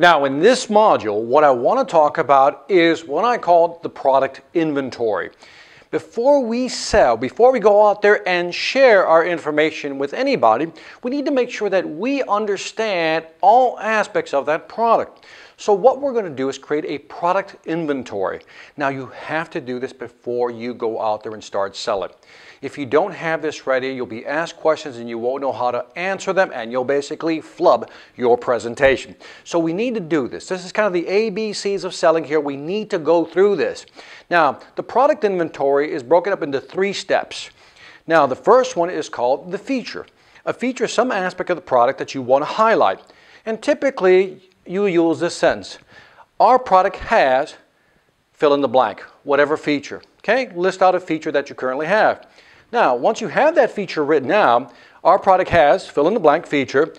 Now, in this module, what I want to talk about is what I call the product inventory. Before we sell, before we go out there and share our information with anybody, we need to make sure that we understand all aspects of that product. So what we're going to do is create a product inventory. Now, you have to do this before you go out there and start selling. If you don't have this ready, you'll be asked questions and you won't know how to answer them, and you'll basically flub your presentation. So we need to do this. This is kind of the ABCs of selling here. We need to go through this. Now, the product inventory is broken up into 3 steps. Now, the first one is called the feature. A feature is some aspect of the product that you want to highlight. And typically, you use this sentence. Our product has, fill in the blank, whatever feature. Okay? List out a feature that you currently have. Now, once you have that feature written out, our product has, fill in the blank feature,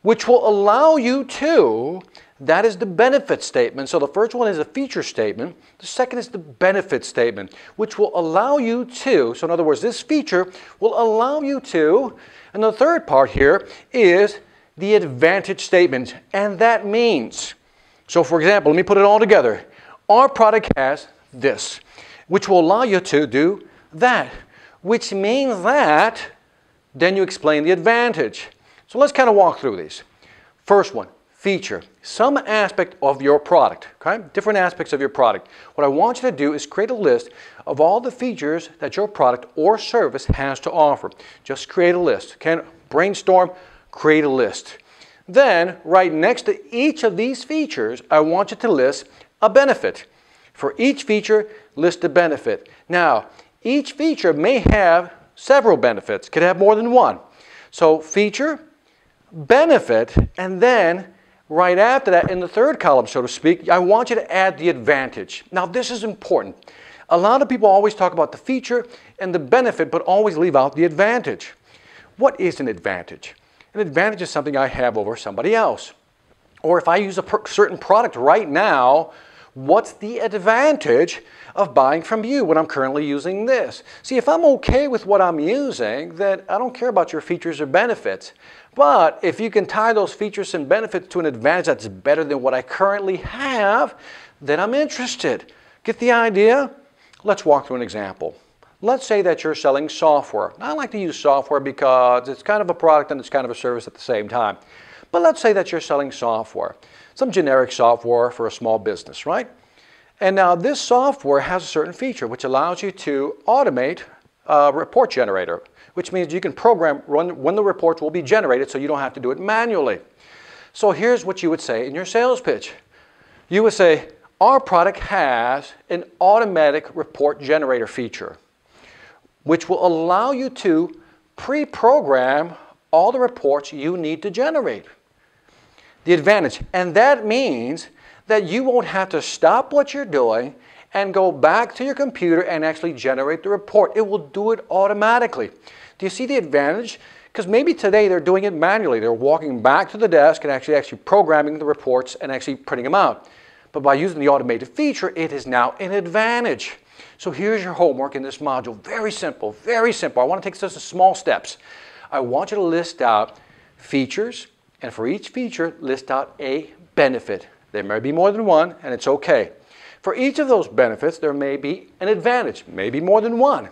which will allow you to, that is the benefit statement. So the first one is a feature statement. The second is the benefit statement, which will allow you to, so in other words, this feature will allow you to, and the third part here is the advantage statement. And that means, so for example, let me put it all together. Our product has this, which will allow you to do that, which means that, then you explain the advantage. So let's kind of walk through these. First one, feature. Some aspect of your product, okay? Different aspects of your product. What I want you to do is create a list of all the features that your product or service has to offer. Just create a list. Okay? Brainstorm, create a list. Then, right next to each of these features, I want you to list a benefit. For each feature, list a benefit. Now, each feature may have several benefits, could have more than one. So feature, benefit, and then right after that, in the third column, so to speak, I want you to add the advantage. Now this is important. A lot of people always talk about the feature and the benefit, but always leave out the advantage. What is an advantage? An advantage is something I have over somebody else. Or if I use a certain product right now, what's the advantage of buying from you when I'm currently using this? See, if I'm okay with what I'm using, then I don't care about your features or benefits. But if you can tie those features and benefits to an advantage that's better than what I currently have, then I'm interested. Get the idea? Let's walk through an example. Let's say that you're selling software. I like to use software because it's kind of a product and it's kind of a service at the same time. But let's say that you're selling software. Some generic software for a small business, right? And now this software has a certain feature which allows you to automate a report generator, which means you can program when the reports will be generated so you don't have to do it manually. So here's what you would say in your sales pitch. You would say, our product has an automatic report generator feature, which will allow you to pre-program all the reports you need to generate. The advantage, and that means that you won't have to stop what you're doing and go back to your computer and actually generate the report. It will do it automatically. Do you see the advantage? Because maybe today they're doing it manually. They're walking back to the desk and actually programming the reports and actually printing them out. But by using the automated feature, it is now an advantage. So here's your homework in this module. Very simple, very simple. I want to take this in small steps. I want you to list out features, and for each feature, list out a benefit. There may be more than one, and it's okay. For each of those benefits, there may be an advantage, maybe more than one.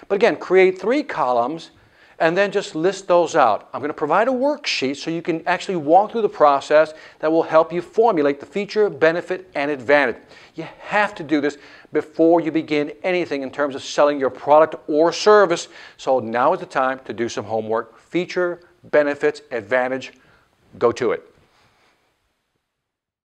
But again, create 3 columns, and then just list those out. I'm going to provide a worksheet so you can actually walk through the process that will help you formulate the feature, benefit, and advantage. You have to do this before you begin anything in terms of selling your product or service. So now is the time to do some homework. Feature, benefits, advantage. Go to it.